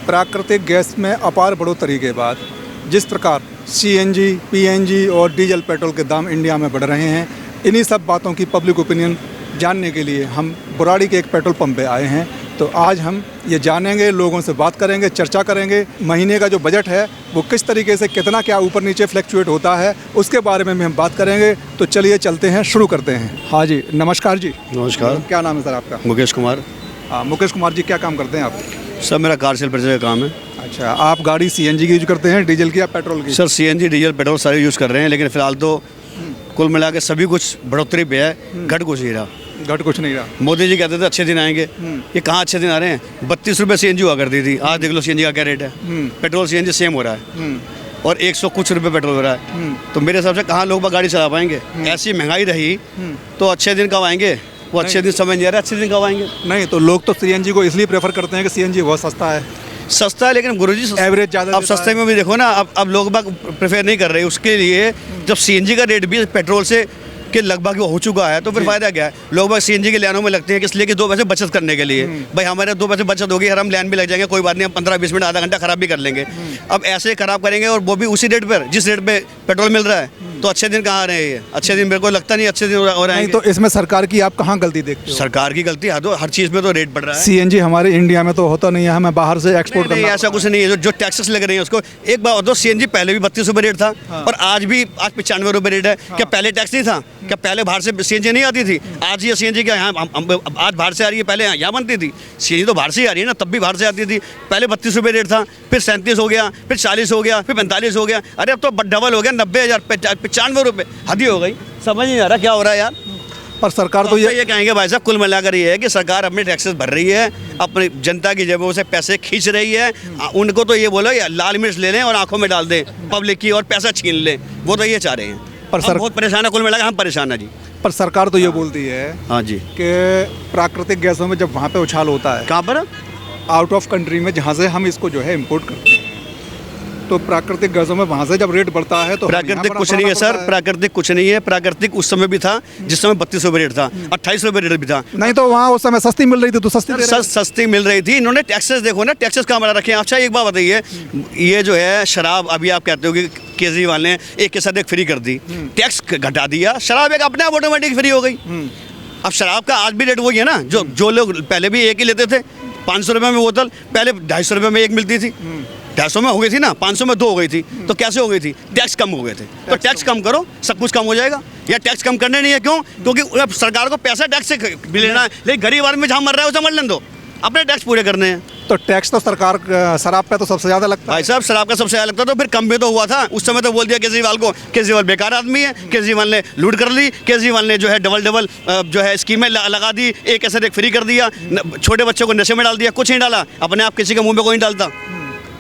प्राकृतिक गैस में अपार बढ़ोतरी के बाद जिस प्रकार सीएनजी, पीएनजी और डीजल पेट्रोल के दाम इंडिया में बढ़ रहे हैं, इन्हीं सब बातों की पब्लिक ओपिनियन जानने के लिए हम बुराड़ी के एक पेट्रोल पंप पे आए हैं। तो आज हम ये जानेंगे, लोगों से बात करेंगे, चर्चा करेंगे, महीने का जो बजट है वो किस तरीके से कितना क्या ऊपर नीचे फ्लक्चुएट होता है उसके बारे में भी हम बात करेंगे। तो चलिए चलते हैं, शुरू करते हैं। हाँ जी, नमस्कार जी। नमस्कार। क्या नाम है सर आपका? मुकेश कुमार। मुकेश कुमार जी, क्या काम करते हैं आप? सर मेरा कार सेल परिचय का काम है। अच्छा, आप गाड़ी सीएनजी की यूज करते हैं, डीजल की या पेट्रोल की? सर सीएनजी, डीजल, पेट्रोल सारे यूज़ कर रहे हैं, लेकिन फिलहाल तो कुल मिला के सभी कुछ बढ़ोतरी पे है, घट कुछ नहीं रहा। घट कुछ नहीं रहा। मोदी जी कहते थे अच्छे दिन आएंगे, ये कहाँ अच्छे दिन आ रहे हैं? 32 रुपये सीएनजी हुआ करती थी, आज देख लो सीएनजी का क्या रेट है। पेट्रोल सीएनजी सेम हो रहा है और 100 कुछ रुपये पेट्रोल हो रहा है। तो मेरे हिसाब से कहाँ लोग गाड़ी चला पाएंगे? ऐसी महंगाई रही तो अच्छे दिन कब आएंगे? वो अच्छे दिन समझ नहीं आ रहा, अच्छे दिन कब आएंगे? नहीं, तो लोग तो सीएनजी को इसलिए प्रेफर करते हैं कि सीएनजी बहुत सस्ता है। सस्ता है, लेकिन गुरुजी एवरेज ज़्यादा। अब सस्ते में भी देखो ना, अब लोग बाग प्रेफर नहीं कर रहे। उसके लिए जब सीएनजी का रेट भी पेट्रोल से के लगभग हो चुका है तो फिर फायदा क्या है? लोग बाग सीएनजी के लाइनों में लगते हैं, इसलिए कि 2 पैसे बचत करने के लिए। भाई हमारे 2 पैसे बचत होगी, हम लाइन भी लग जाएंगे, कोई बात नहीं, हम 15-20 मिनट आधा घंटा खराब भी कर लेंगे। अब ऐसे खराब करेंगे और वो भी उसी रेट पर जिस रेट पे पेट्रोल मिल रहा है, तो अच्छे दिन कहाँ आ रहे हैं? ये अच्छे दिन मेरे को लगता नहीं अच्छे दिन हो रहे हैं। तो इसमें सरकार की आप कहाँ गलती देखते हो? सरकार की गलती है, हर चीज़ में तो रेट बढ़ रहा है। सीएनजी हमारे इंडिया में तो होता नहीं है, हमें बाहर से एक्सपोर्ट करना। ऐसा कुछ नहीं है, जो टैक्सेस लग रहे हैं उसको। एक बात तो सीएनजी पहले भी 32 रुपये रेट था और आज 95 रुपये रेट है। क्या पहले टैक्स नहीं था? क्या पहले बाहर से सीएनजी नहीं आती थी? आज ये सीएनजी क्या यहाँ आज बाहर से आ रही है, पहले यहाँ बनती थी। सीएनजी तो बाहर से ही आ रही है ना, तब भी बाहर से आती थी। पहले 32 रुपये रेट था, फिर 37 हो गया, फिर 40 हो गया, फिर 45 हो गया। अरे अब तो डबल हो गया, 90,000, 95 रुपये। हद ही हो गई, समझ नहीं आ रहा क्या हो रहा है यार। पर सरकार तो ये कहेंगे भाई साहब, कुल मिलाकर ये है कि सरकार अपने टैक्सेस भर रही है, अपनी जनता की जेबों से पैसे खींच रही है। उनको तो ये बोलो लाल मिर्च ले लें और आंखों में डाल दें पब्लिक की और पैसा छीन लें, वो तो ये चाह रहे हैं। पर सर बहुत परेशान है, कुल मिलाकर हम परेशान है जी। पर सरकार तो ये बोलती है, हाँ जी, कि प्राकृतिक गैसों में जब वहाँ पे उछाल होता है, कहाँ पर? आउट ऑफ कंट्री में, जहाँ से हम इसको जो है इम्पोर्ट करते हैं, तो प्राकृतिक गैसों में वहाँ से जब रेट बढ़ता है तो प्राकृतिक कुछ नहीं है सर, प्राकृतिक कुछ नहीं है। प्राकृतिक उस समय भी था जिस समय 32 रुपये रेट था, 28 रुपये रेट भी था। नहीं तो वहाँ उस समय सस्ती मिल रही थी, तो सस्ती मिल रही थी। इन्होंने टैक्सेस देखो ना, टैक्सेस कहाँ बना रखे हैं। अच्छा एक बात बताइए, ये जो है शराब, अभी आप कहते हो कि केजरीवाल ने एक के साथ एक फ्री कर दी, टैक्स घटा दिया, शराब एक अपने आप ऑटोमेटिक फ्री हो गई। अब शराब का आज भी रेट वही है ना, जो लोग पहले भी एक ही लेते थे। 500 रुपये में बोतल, पहले 250 रुपये में एक मिलती थी, 250 में हो गई थी ना, 500 में 2 हो गई थी। तो कैसे हो गई थी? टैक्स कम हो गए थे। तो टैक्स कम करो, सब कुछ कम हो जाएगा। या टैक्स कम करने नहीं है, क्यों? क्योंकि सरकार को पैसा टैक्स से भी लेना है, लेकिन गरीब आदमी जहाँ मर रहा है उसे मर लेने दो, अपने टैक्स पूरे करने हैं। तो टैक्स तो सरकार शराब पे तो सबसे ज़्यादा लगता है। भाई साहब शराब का सबसे ज़्यादा लगता, तो फिर कम भी तो हुआ था। उस समय तो बोल दिया केजरीवाल को, केजरीवाल बेकार आदमी है, केजरीवाल ने लूट कर ली, केजरीवाल ने जो है डबल जो है स्कीमें लगा दी, एक ऐसे एक फ्री कर दिया, छोटे बच्चों को नशे में डाल दिया। कुछ नहीं डाला, अपने आप किसी के मुँह में कोई नहीं डालता,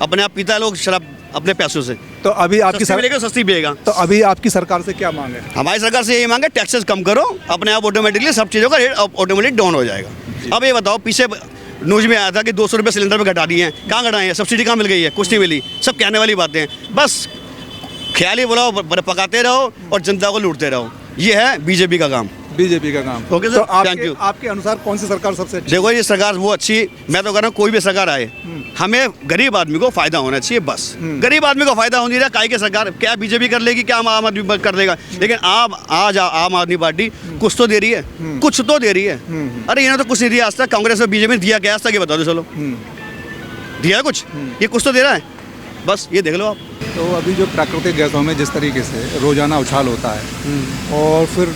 अपने आप पीता है लोग शराब अपने पैसों से। तो अभी आपकी सस्ती पिएगा। तो अभी आपकी सरकार से क्या मांग है? हमारी सरकार से यही मांगे, टैक्सेस कम करो, अपने आप ऑटोमेटिकली सब चीज़ों का रेट ऑटोमेटिक डाउन हो जाएगा। अब ये बताओ, पीछे न्यूज़ में आया था कि 200 रुपये सिलेंडर पे घटा दिए हैं, कहाँ घटाए हैं? सब्सिडी कहाँ मिल गई है? कुछ नहीं मिली। सब कहने वाली बातें हैं, बस ख्याल ही बुलाओ, पकाते रहो और जनता को लूटते रहो। ये है बीजेपी का काम। बीजेपी का काम। Okay sir, thank you. आपके अनुसार कौन सी सरकार सबसे अच्छी? देखो ये सरकार वो अच्छी, मैं तो कह रहा हूँ कोई भी सरकार आए, हमें गरीब आदमी को फायदा होना चाहिए, बस। गरीब आदमी को फायदा हो नहीं रहा, काहे की सरकार? क्या बीजेपी कर लेगी? क्या आम आदमी कर लेगा? लेकिन आज आम आदमी पार्टी कुछ तो दे रही है, कुछ तो दे रही है। अरे इन्होंने तो कुछ नहीं दिया आज तक। कांग्रेस और बीजेपी ने दिया क्या आज तक? ये बता दो चलो, दिया है कुछ? ये कुछ तो दे रहा है, बस ये देख लो आप। तो अभी जो प्राकृतिक गैसों में जिस तरीके से रोजाना उछाल होता है और फिर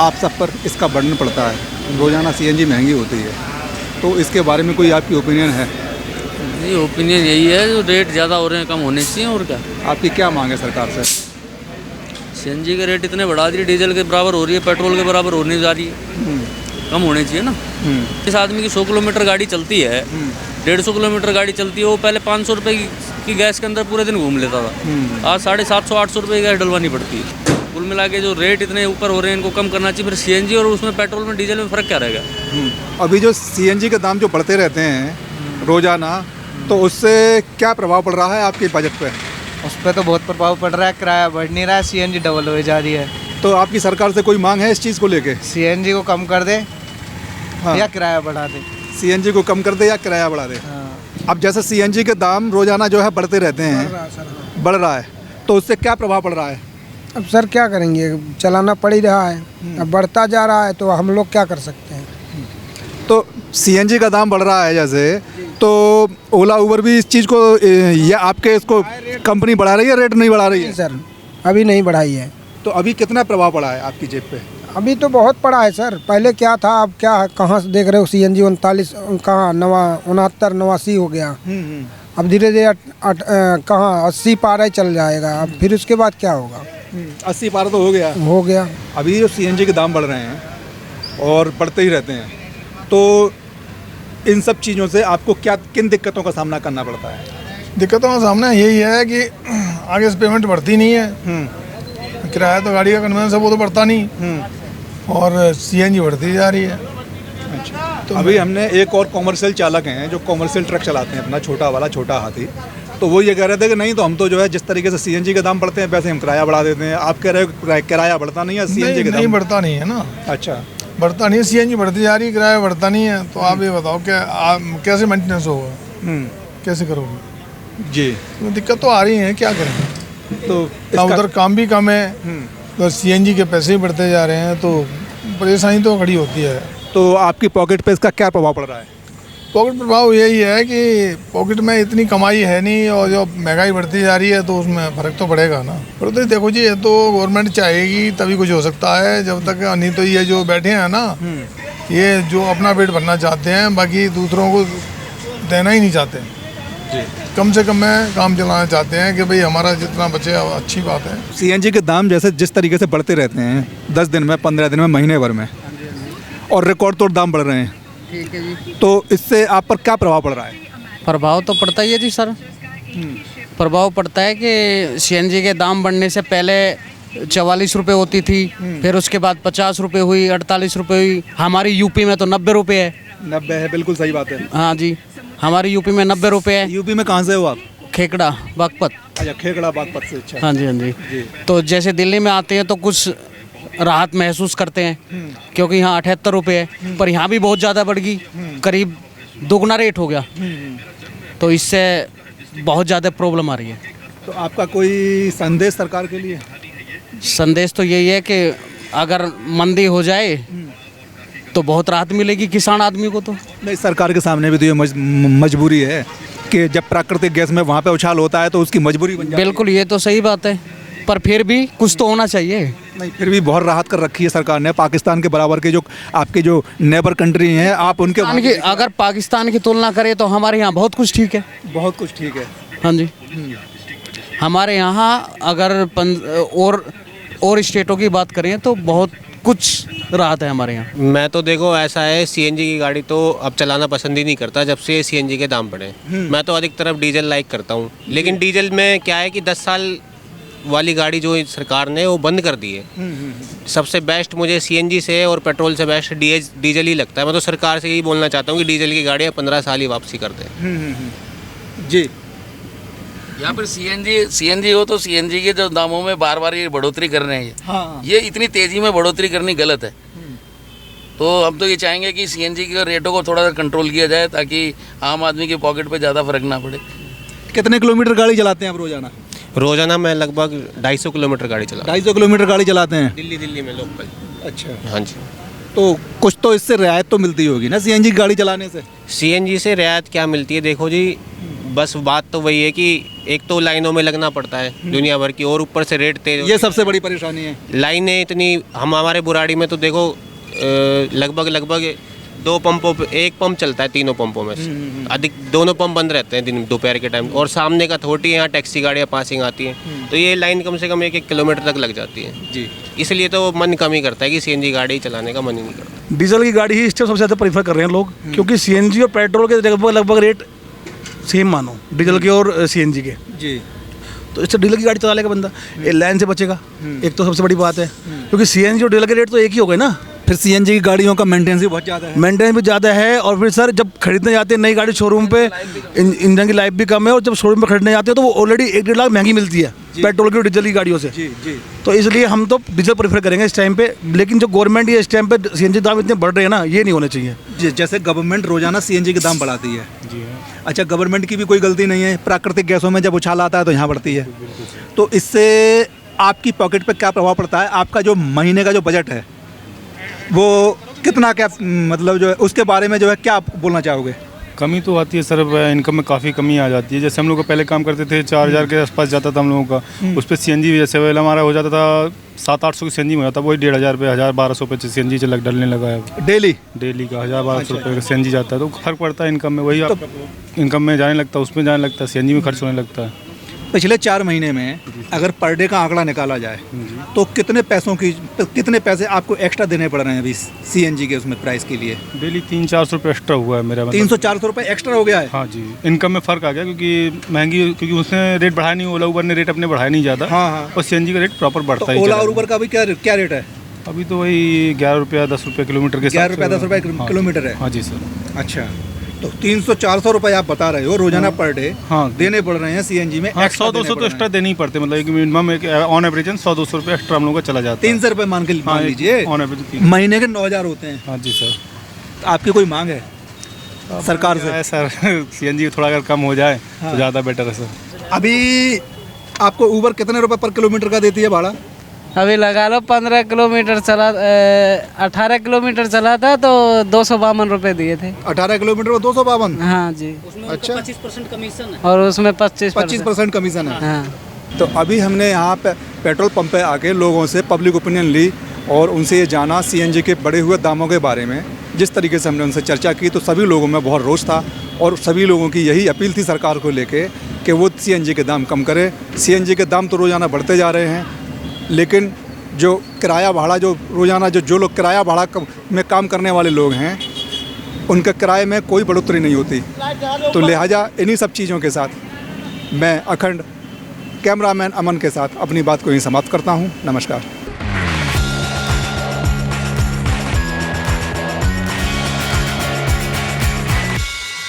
आप सब पर इसका बर्डन पड़ता है, रोजाना सीएनजी महंगी होती है, तो इसके बारे में कोई आपकी ओपिनियन है? नहीं, ओपिनियन यही है, जो रेट ज़्यादा हो रहे हैं कम होने चाहिए, और क्या। आपकी क्या मांग है सरकार से? सीएनजी के रेट इतने बढ़ा दिए, डीजल के बराबर हो रही है, पेट्रोल के बराबर होने जा रही है, कम होने चाहिए ना। इस आदमी की 100 किलोमीटर गाड़ी चलती है, 150 किलोमीटर गाड़ी चलती है, वो पहले 500 रुपये की गैस के अंदर पूरे दिन घूम लेता था, आज 750-800 रुपये की गैस डलवानी पड़ती है। कुल मिला के जो रेट इतने ऊपर हो रहे हैं, इनको कम करना चाहिए। फिर सीएनजी और उसमें पेट्रोल में, डीजल में फ़र्क क्या रहेगा? अभी जो सीएनजी के दाम जो बढ़ते रहते हैं रोजाना, तो उससे क्या प्रभाव पड़ रहा है आपके बजट पे? उस पर तो बहुत प्रभाव पड़ रहा है, किराया बढ़ नहीं रहा है, सीएनजी डबल हो जा रही है। तो आपकी सरकार से कोई मांग है इस चीज़ को लेके? सीएनजी को कम कर दे, हाँ, या किराया बढ़ा दे। सीएनजी को कम कर दे या किराया बढ़ा दे। हाँ। अब जैसे सीएनजी के दाम रोजाना जो है बढ़ते रहते हैं, बढ़ रहा है, तो उससे क्या प्रभाव पड़ रहा है? अब सर क्या करेंगे, चलाना पड़ ही रहा है। अब बढ़ता जा रहा है तो हम लोग क्या कर सकते हैं। तो सीएनजी का दाम बढ़ रहा है जैसे, तो ओला उबर भी इस चीज़ को या आपके इसको कंपनी बढ़ा रही है, रेट नहीं बढ़ा रही है? सर अभी नहीं बढ़ाई है। तो अभी कितना प्रभाव पड़ा है आपकी जेब पे? अभी तो बहुत पड़ा है सर। पहले क्या था, अब क्या है, कहाँ से देख रहे हो, सीएनजी 39 कहाँ 69 89 हो गया। अब धीरे धीरे कहाँ 80 पार ही चल जाएगा। अब फिर उसके बाद क्या होगा? 80 पार तो हो गया। अभी जो सीएनजी के दाम बढ़ रहे हैं और बढ़ते ही रहते हैं, तो इन सब चीज़ों से आपको किन दिक्कतों का सामना करना पड़ता है? दिक्कतों का सामना यही है कि आगे से पेमेंट बढ़ती नहीं है। किराया तो गाड़ी का कन्वेंस है वो तो बढ़ता नहीं, और सीएनजी बढ़ती जा रही है। अच्छा, तो अभी हमने एक और कॉमर्शियल चालक हैं जो कॉमर्शियल ट्रक चलाते हैं, अपना छोटा हाथी, तो वो ये कह रहे थे कि नहीं, तो हम तो जो है जिस तरीके से सीएनजी के दाम बढ़ते हैं वैसे हम किराया बढ़ा देते हैं। आप कह रहे हो किराया बढ़ता नहीं है, सीएनजी के दाम नहीं बढ़ता नहीं है ना। अच्छा, बढ़ता नहीं है, सीएनजी बढ़ती जा रही है, किराया बढ़ता नहीं है। तो आप ये बताओ कि कैसे मेंटेनेंस होगा, कैसे करोगे जी? तो दिक्कत तो आ रही है, क्या करें। तो उधर काम भी कम है, तो सीएनजी के पैसे ही बढ़ते जा रहे हैं, तो परेशानी तो खड़ी होती है। तो आपकी पॉकेट पे इसका क्या प्रभाव पड़ रहा है? पॉकेट प्रभाव यही है कि पॉकेट में इतनी कमाई है नहीं, और जो महंगाई बढ़ती जा रही है तो उसमें फ़र्क तो पड़ेगा ना। पर तो देखो जी, ये तो गवर्नमेंट चाहेगी तभी कुछ हो सकता है, जब तक नहीं तो ये जो बैठे हैं ना, ये जो अपना पेट भरना चाहते हैं, बाकी दूसरों को देना ही नहीं चाहते जी। कम से कम में काम चलाना चाहते हैं कि भाई हमारा जितना बचे अच्छी बात है। सीएनजी के दाम जैसे जिस तरीके से बढ़ते रहते हैं 10 दिन में, 15 दिन में, महीने भर में, और रिकॉर्ड तोड़ दाम बढ़ रहे हैं, ठीक है जी। तो इससे आप पर क्या प्रभाव पड़ रहा है? प्रभाव तो पड़ता ही है जी सर। प्रभाव पड़ता है कि सीएनजी के दाम बढ़ने से पहले 44 रुपये होती थी, फिर उसके बाद 50 रुपये हुई, 48 रुपये हुई। हमारी यूपी में तो 90 रुपये है। 90 है, बिल्कुल सही बात है। हाँ जी, हमारी यूपी में 90 रुपये है। यूपी में कहाँ से हो आप? खेकड़ा बागपत। अच्छा, खेकड़ा बागपत से। अच्छा, हाँ जी, हाँ जी। तो जैसे दिल्ली में आते हैं तो कुछ राहत महसूस करते हैं, क्योंकि यहाँ 78 रुपये है, पर यहाँ भी बहुत ज़्यादा बढ़ गई, करीब दोगुना रेट हो गया। तो इससे बहुत ज़्यादा प्रॉब्लम आ रही है। तो आपका कोई संदेश सरकार के लिए? संदेश तो यही है कि अगर मंदी हो जाए तो बहुत राहत मिलेगी किसान आदमी को। तो नहीं, सरकार के सामने भी तो ये मजबूरी है कि जब प्राकृतिक गैस में वहाँ पे उछाल होता है तो उसकी मजबूरी बन जाती है। बिल्कुल, ये तो सही बात है, पर फिर भी कुछ तो होना चाहिए। नहीं, फिर भी बहुत राहत कर रखी है सरकार ने। पाकिस्तान के बराबर के जो आपके जो नेबर कंट्री हैं, आप उनके अगर पाकिस्तान की तुलना करें तो हमारे यहाँ बहुत कुछ ठीक है। बहुत कुछ ठीक है। हाँ जी, हमारे यहाँ अगर और स्टेटों की बात करें तो बहुत कुछ राहत है हमारे यहाँ। मैं तो देखो ऐसा है, सीएनजी की गाड़ी तो अब चलाना पसंद ही नहीं करता जब से सीएनजी के दाम बढ़े। मैं तो अधिक तरफ डीजल लाइक करता हूँ, लेकिन डीजल में क्या है कि 10 साल वाली गाड़ी जो सरकार ने वो बंद कर दी है। सबसे बेस्ट मुझे सीएनजी से और पेट्रोल से बेस्ट डीजल ही लगता है। मैं तो सरकार से यही बोलना चाहता हूँ कि डीजल की गाड़ियाँ 15 साल ही वापसी कर दें। जी, यहाँ पर सीएनजी हो तो सीएनजी के जो दामों में बार बार ये बढ़ोतरी कर रहे हैं, हाँ। ये इतनी तेज़ी में बढ़ोतरी करनी गलत है। तो हम तो ये चाहेंगे कि सीएनजी के रेटों को थोड़ा सा कंट्रोल किया जाए, ताकि आम आदमी के पॉकेट पे ज़्यादा फर्क ना पड़े। कितने किलोमीटर गाड़ी चलाते हैं आप रोजाना? रोजाना मैं लगभग 250 किलोमीटर गाड़ी चला। 250 किलोमीटर गाड़ी चलाते हैं दिल्ली में लोकल। अच्छा, हाँ जी। तो कुछ तो इससे रियायत तो मिलती होगी ना सीएनजी की गाड़ी चलाने से? सीएनजी से रियायत क्या मिलती है, देखो जी, बस बात तो वही है कि एक तो लाइनों में लगना पड़ता है दुनिया भर की, और ऊपर से रेट तेज। ये सबसे बड़ी परेशानी है। लाइनें इतनी, हमारे बुराड़ी में तो देखो लगभग 2 पंपों पे 1 पंप चलता है, तीनों पंपों में से अधिक 2 पंप बंद रहते हैं दिन दोपहर के टाइम, और सामने का थोटी यहाँ टैक्सी गाड़ियाँ पासिंग आती हैं, तो ये लाइन कम से कम 1-1 किलोमीटर तक लग जाती है जी। इसलिए तो मन कम ही करता है कि सीएनजी गाड़ी चलाने का मन ही नहीं करता। डीजल की गाड़ी ही इस टाइम सबसे ज़्यादा प्रीफर कर रहे हैं लोग, क्योंकि सीएनजी और पेट्रोल के लगभग रेट सेम मानो, डीजल के और सीएनजी के जी। तो इससे डीजल की गाड़ी चला लेगा बंदा, लाइन से बचेगा। एक तो सबसे बड़ी बात है, क्योंकि सीएनजी और डीजल के रेट तो एक ही हो गए ना। फिर सीएनजी की गाड़ियों का मेंटेनेंस भी बहुत ज़्यादा है। मेंटेनेंस भी ज़्यादा है, और फिर सर जब खरीदने जाते हैं नई गाड़ी शोरूम पे, इंजन की लाइफ भी कम है, और जब शोरूम पे खरीदने जाते हैं तो वो ऑलरेडी 1-1.5 लाख महंगी मिलती है पेट्रोल की और डीजल की गाड़ियों से। जी जी। तो इसलिए हम तो डीजल प्रेफर करेंगे इस टाइम पे, लेकिन जो गवर्नमेंट ये इस टाइम पे सीएनजी दाम इतने बढ़ रहे हैं ना, ये नहीं होने चाहिए। जी, जैसे गवर्नमेंट रोजाना सीएनजी के दाम बढ़ाती है। जी अच्छा, गवर्नमेंट की भी कोई गलती नहीं है, प्राकृतिक गैसों में जब उछाल आता है तो यहाँ बढ़ती है। तो इससे आपकी पॉकेट पे क्या प्रभाव पड़ता है? आपका जो महीने का जो बजट है वो कितना, क्या मतलब जो है उसके बारे में जो है क्या आप बोलना चाहोगे? कमी तो आती है सर, इनकम में काफ़ी कमी आ जाती है। जैसे हम लोग का पहले काम करते थे 4000 के आसपास जाता था हम लोगों का, उस पर सीएनजी भी जैसे हमारा हो जाता था 700-800 की सीएनजी में हो जाता, वही 1500 रुपये 1200 रुपये सीएनजी डलने लगा है। डेली का 1200 रुपये का सीएनजी जाता है, तो फर्क पड़ता है इनकम में। वही आप इनकम में जाने लगता है, उसमें जाने लगता है, सीएनजी में खर्च होने लगता है। पिछले 4 महीने में अगर पर डे का आंकड़ा निकाला जाए तो कितने पैसे आपको एक्स्ट्रा देने पड़ रहे हैं अभी सीएनजी के उसमें प्राइस के लिए? डेली 300-400 रुपये एक्स्ट्रा हुआ है मेरा, 300-400 रुपये एक्स्ट्रा हो गया है। हाँ जी, इनकम में फ़र्क आ गया, क्योंकि महंगी, क्योंकि उसने रेट बढ़ाया नहीं, ओला उबर ने रेट अपने बढ़ाया नहीं ज़्यादा। हाँ। और सीएनजी का रेट प्रॉपर बढ़ता है। ओला और उबर का भी क्या रेट है अभी? तो वही 11 रुपया 10 रुपये किलोमीटर के 11 रुपये 10 रुपये किलोमीटर है। हाँ जी सर। अच्छा, तो 300-400 रुपये आप बता रहे हो रोजाना पर डे देने पड़ रहे हैं सीएनजी में। 100-200 तो एक्स्ट्रा देने ही पड़ते, मतलब एक मिनिमम ऑन एवरेज 100-200 रुपये एक्स्ट्रा हम लोग का चला जाता है। 300 रुपये मान लीजिए ऑन एवरेज, महीने के 9000 होते हैं। हाँ जी सर। तो आपकी कोई मांग है सरकार से? सर सीएनजी थोड़ा अगर कम हो जाए तो ज़्यादा बेटर है सर। अभी आपको उबर कितने रुपए पर किलोमीटर का देती है भाड़ा? अभी लगा लो 15 किलोमीटर चला, 18 किलोमीटर चला था तो 252 रुपये दिए थे। 18 किलोमीटर को 252? हाँ जी। अच्छा, 25% कमीशन है, और उसमें 25% कमीशन है। हाँ। तो अभी हमने यहाँ पे पेट्रोल पंप पे आके लोगों से पब्लिक ओपिनियन ली और उनसे ये जाना सीएनजी के बढ़े हुए दामों के बारे में। जिस तरीके से हमने उनसे चर्चा की तो सभी लोगों में बहुत रोष था, और सभी लोगों की यही अपील थी सरकार को लेके कि वो सीएनजी के दाम कम करे। सीएनजी के दाम तो रोज़ाना बढ़ते जा रहे हैं, लेकिन जो किराया भाड़ा, जो रोज़ाना जो लोग किराया भाड़ा में काम करने वाले लोग हैं, उनके किराए में कोई बढ़ोतरी नहीं होती। तो लिहाजा इन्हीं सब चीज़ों के साथ मैं अखंड कैमरामैन अमन के साथ अपनी बात को यहीं समाप्त करता हूँ। नमस्कार।